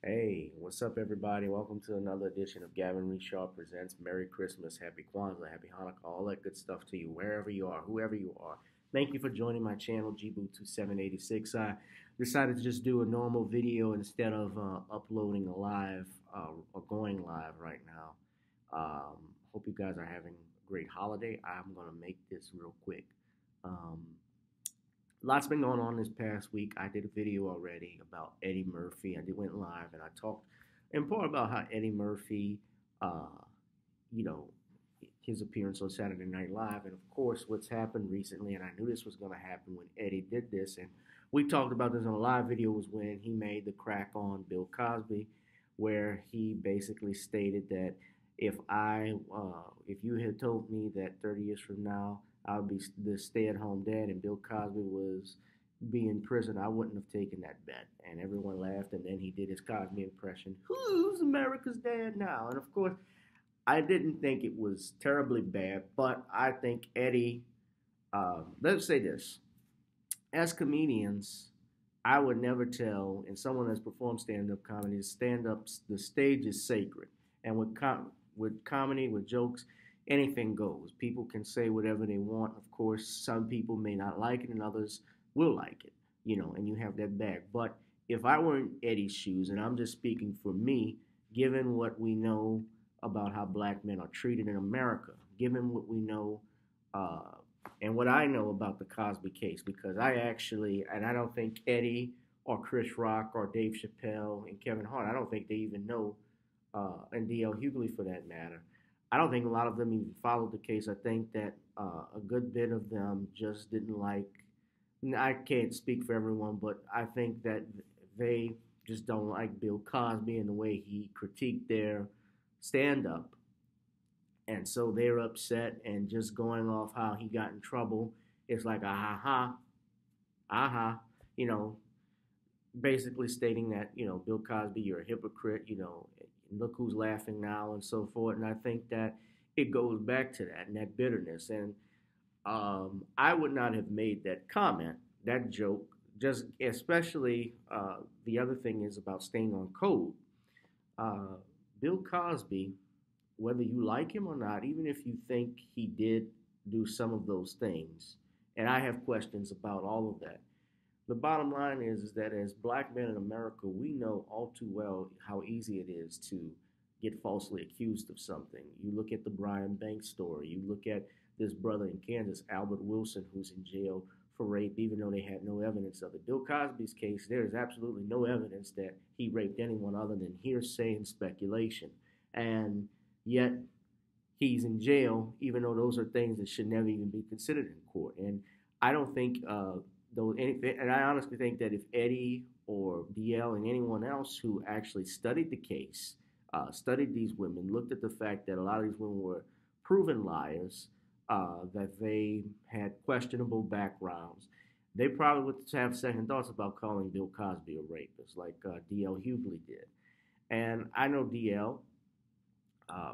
Hey, what's up, everybody? Welcome to another edition of Gavin Richard Presents. Merry Christmas, Happy Kwanzaa, Happy Hanukkah, all that good stuff to you, wherever you are, whoever you are. Thank you for joining my channel, GBoo2786. I decided to just do a normal video instead of uploading a live or going live right now. Hope you guys are having a great holiday. I'm going to make this real quick. Um, Lots been going on this past week. I did a video already about Eddie Murphy. Went live and I talked in part about how Eddie Murphy, uh, you know, his appearance on Saturday Night Live, and of course what's happened recently. And I knew this was going to happen when Eddie did this, and we talked about this on a live video. Was when he made the crack on Bill Cosby, where he basically stated that if you had told me that 30 years from now I would be the stay-at-home dad and Bill Cosby was be in prison, I wouldn't have taken that bet. And everyone laughed, and then he did his Cosby impression. Who's America's dad now? And of course, I didn't think it was terribly bad, but I think Eddie, let's say this, as comedians, I would never tell, and someone that's performed stand-up comedy, stand-ups, the stage is sacred. And with comedy, with jokes, anything goes. People can say whatever they want. Of course, some people may not like it and others will like it, and you have that back. But if I were in Eddie's shoes, and I'm just speaking for me, given what we know about how black men are treated in America, given what we know uh, and what I know about the Cosby case, because and I don't think Eddie or Chris Rock or Dave Chappelle and Kevin Hart, I don't think they even know, and D.L. Hughley for that matter, I don't think a lot of them even followed the case. I think that a good bit of them just didn't like. I can't speak for everyone, but I think that they just don't like Bill Cosby and the way he critiqued their stand up. And so they're upset and just going off how he got in trouble. It's like, aha, you know, basically stating that, Bill Cosby, you're a hypocrite, look who's laughing now and so forth. And I think that it goes back to that and that bitterness. And I would not have made that comment, that joke, just especially the other thing is about staying on code. Uh, Bill Cosby, whether you like him or not, even if you think he did do some of those things, and I have questions about all of that, the bottom line is that as black men in America, we know all too well how easy it is to get falsely accused of something. You look at the Brian Banks story. You look at this brother in Kansas, Albert Wilson, who's in jail for rape, even though they had no evidence of it. Bill Cosby's case, there is absolutely no evidence that he raped anyone other than hearsay and speculation. And yet he's in jail, even though those are things that should never even be considered in court. And I don't think though, and I honestly think that if Eddie or DL and anyone else who actually studied the case, studied these women, looked at the fact that a lot of these women were proven liars, that they had questionable backgrounds, they probably would have second thoughts about calling Bill Cosby a rapist, like DL Hughley did. And I know DL.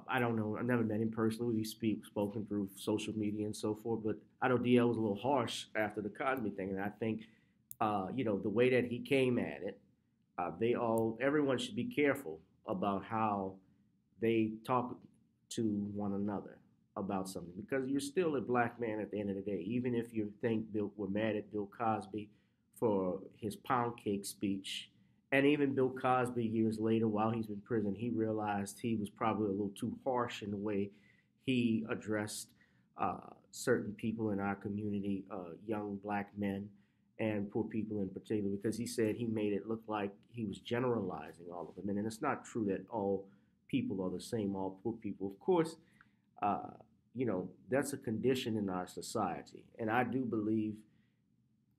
I don't know. I've never met him personally. We've spoken through social media and so forth. But I know DL was a little harsh after the Cosby thing, and I think, the way that he came at it, everyone should be careful about how they talk to one another about something, because you're still a black man at the end of the day. Even if you think we're mad at Bill Cosby for his pound cake speech, and even Bill Cosby, years later, while he's in prison, he realized he was probably a little too harsh in the way he addressed certain people in our community, young black men and poor people in particular, because he said he made it look like he was generalizing all of them. And it's not true that all people are the same, all poor people. Of course, uh, that's a condition in our society. And I do believe,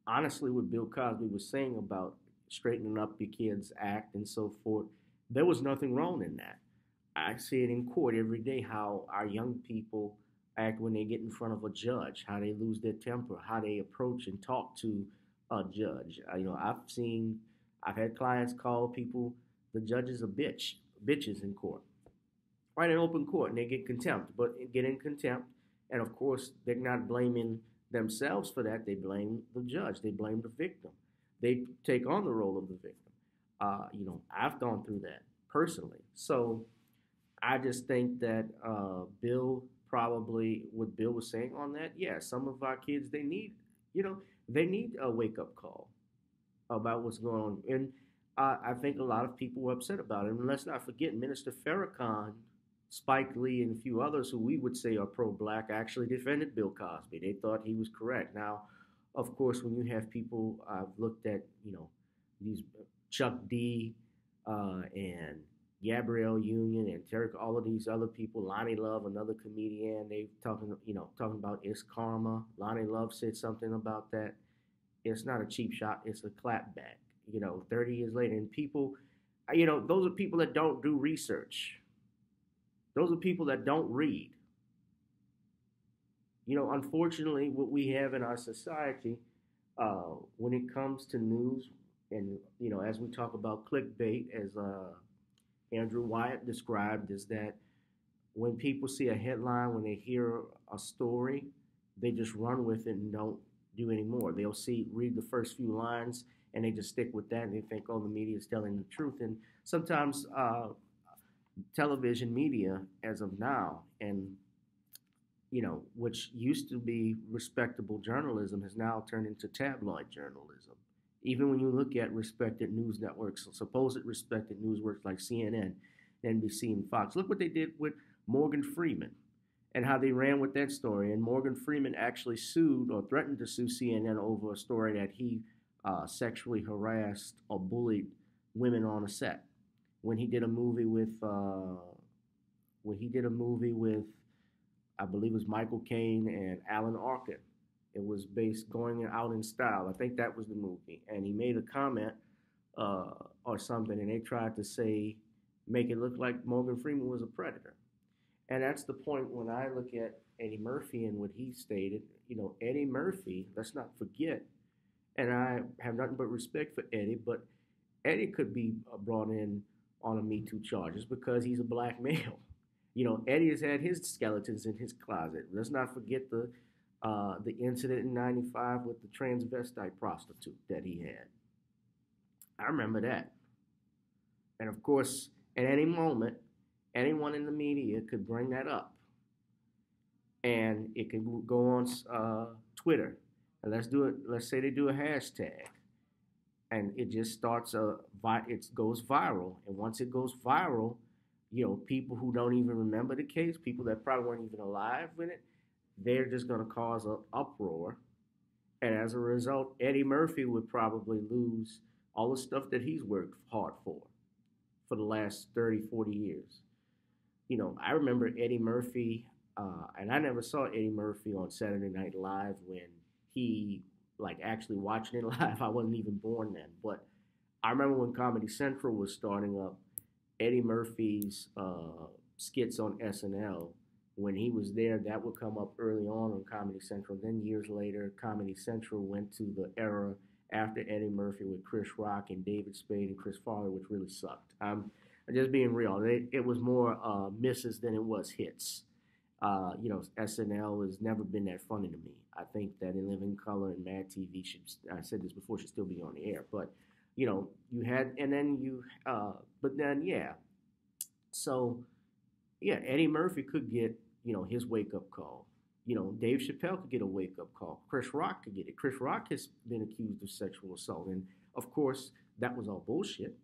honestly, what Bill Cosby was saying about straightening up your kids' act and so forth, there was nothing wrong in that. I see it in court every day how our young people act when they get in front of a judge, how they lose their temper, how they approach and talk to a judge. I've had clients call people, the judges are bitches in court, right in open court, and they get in contempt, and of course they're not blaming themselves for that. They blame the judge. They blame the victim. They take on the role of the victim. I've gone through that personally. So I just think that Bill probably what Bill was saying on that. Yeah, some of our kids you know, they need a wake up call about what's going on, and I think a lot of people were upset about it. And let's not forget, Minister Farrakhan, Spike Lee, and a few others who we would say are pro-black actually defended Bill Cosby. They thought he was correct. Now, of course, when you have people, I've looked at, these Chuck D and Gabrielle Union and Terry, all of these other people, Lonnie Love, another comedian, they talking about it's karma. Lonnie Love said something about that. It's not a cheap shot, it's a clapback. 30 years later, and people, those are people that don't do research. Those are people that don't read. Unfortunately, what we have in our society, when it comes to news, and as we talk about clickbait, as Andrew Wyatt described, is that when people see a headline, when they hear a story, they just run with it and don't do any more. They'll read the first few lines, and they just stick with that, and they think, oh, the media is telling the truth. And sometimes television media, as of now, and which used to be respectable journalism, has now turned into tabloid journalism. Even when you look at respected news networks, supposed respected news networks like CNN, NBC, and Fox, look what they did with Morgan Freeman and how they ran with that story. And Morgan Freeman actually sued or threatened to sue CNN over a story that he sexually harassed or bullied women on a set. When he did a movie with, I believe it was Michael Caine and Alan Arkin. It was based Going Out in Style. I think that was the movie. And he made a comment or something, and they tried to make it look like Morgan Freeman was a predator. And that's the point when I look at Eddie Murphy and what he stated. Eddie Murphy, let's not forget, and I have nothing but respect for Eddie, but Eddie could be brought in on a Me Too charges because he's a black male. Eddie has had his skeletons in his closet. Let's not forget the incident in '95 with the transvestite prostitute that he had. I remember that. And of course, at any moment, anyone in the media could bring that up. And it could go on Twitter. And let's say they do a hashtag. And it just starts it goes viral. And once it goes viral, people who don't even remember the case, people that probably weren't even alive when it, they're just going to cause an uproar. And as a result, Eddie Murphy would probably lose all the stuff that he's worked hard for the last 30, 40 years. I remember Eddie Murphy, and I never saw Eddie Murphy on Saturday Night Live when he, actually watching it live. I wasn't even born then. But I remember when Comedy Central was starting up, Eddie Murphy's skits on SNL, when he was there, that would come up early on Comedy Central. Then years later, Comedy Central went to the era after Eddie Murphy with Chris Rock and David Spade and Chris Farley, which really sucked. I'm just being real. It was more misses than it was hits. SNL has never been that funny to me. I think that In Living Color and Mad TV I said this before, should still be on the air. But, you had, and then but then, yeah. So, yeah, Eddie Murphy could get, his wake-up call. Dave Chappelle could get a wake-up call. Chris Rock could get it. Chris Rock has been accused of sexual assault. And, of course, that was all bullshit.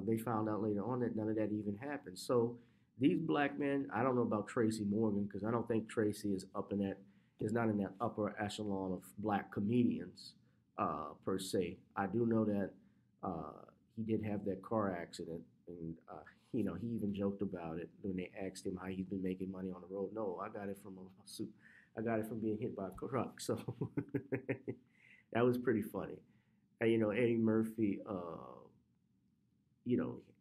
They found out later on that none of that even happened. So these black men, I don't know about Tracy Morgan, because I don't think Tracy is not in that upper echelon of black comedians, per se. I do know that he did have that car accident, and he even joked about it when they asked him how he's been making money on the road. No, I got it from a suit. I got it from being hit by a truck. So that was pretty funny. And, Eddie Murphy,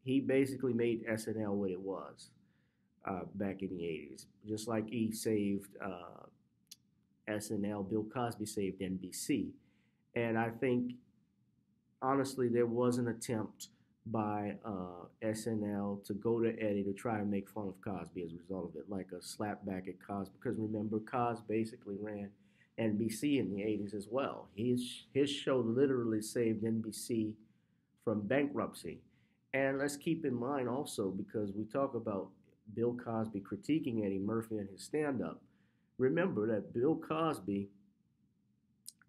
he basically made SNL what it was back in the 80s. Just like he saved SNL, Bill Cosby saved NBC. And I think, honestly, there was an attempt by SNL to go to Eddie to try to make fun of Cosby as a result of it, like a slap back at Cosby. Because remember, Cosby basically ran NBC in the 80s as well. His show literally saved NBC from bankruptcy. And let's keep in mind also, because we talk about Bill Cosby critiquing Eddie Murphy and his stand up, remember that Bill Cosby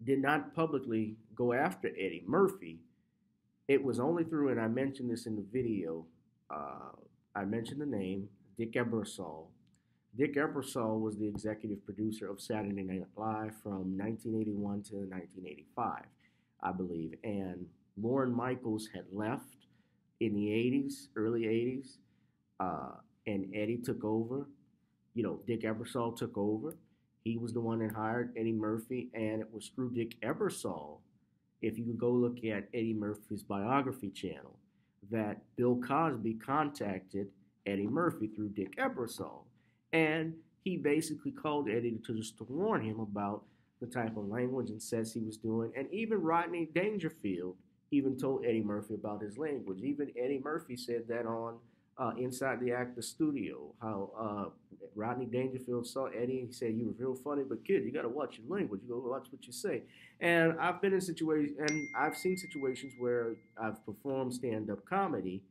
did not publicly go after Eddie Murphy. It was only through, and I mentioned this in the video, uh, I mentioned the name, Dick Ebersol. Dick Ebersol was the executive producer of Saturday Night Live from 1981 to 1985, I believe. And Lorne Michaels had left in the 80s, early 80s, uh, and Eddie took over. Dick Ebersol took over. He was the one that hired Eddie Murphy, and it was through Dick Ebersol, if you go look at Eddie Murphy's biography channel, that Bill Cosby contacted Eddie Murphy through Dick Ebersol. And he basically called Eddie to just to warn him about the type of language and sets he was doing. And even Rodney Dangerfield even told Eddie Murphy about his language. Even Eddie Murphy said that on Inside the Actor Studio, how Rodney Dangerfield saw Eddie and he said, "You were real funny, but kid, you got to watch your language. You got to watch what you say." And I've been in situations, and I've seen situations where I've performed stand-up comedy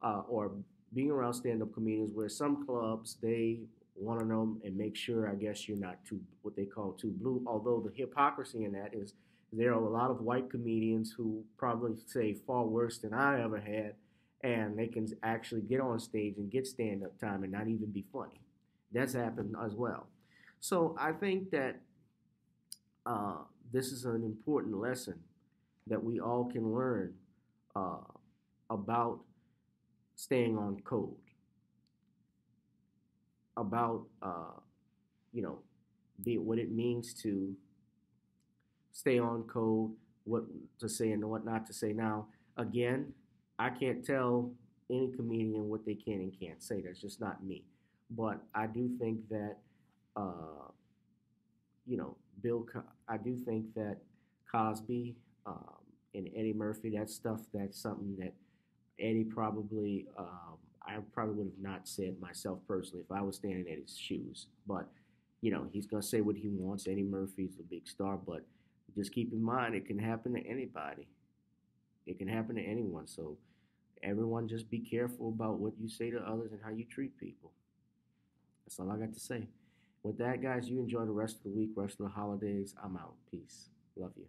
or being around stand-up comedians, where some clubs they want to know and make sure, I guess, you're not too what they call too blue. Although the hypocrisy in that is there are a lot of white comedians who probably say far worse than I ever had, and they can actually get on stage and get stand-up time and not even be funny. That's happened as well. So I think that uh, this is an important lesson that we all can learn uh, about staying on code, about you know what it means to stay on code, what to say and what not to say. Now, again, I can't tell any comedian what they can and can't say. That's just not me. But I do think that uh, you know, I do think that Cosby and Eddie Murphy, that's stuff that's something that Eddie probably, I probably would have not said myself personally if I was standing in Eddie's shoes. But, he's going to say what he wants. Eddie Murphy's a big star, but just keep in mind it can happen to anybody. It can happen to anyone. So everyone just be careful about what you say to others and how you treat people. That's all I got to say. With that, guys, you enjoy the rest of the week, rest of the holidays. I'm out. Peace. Love you.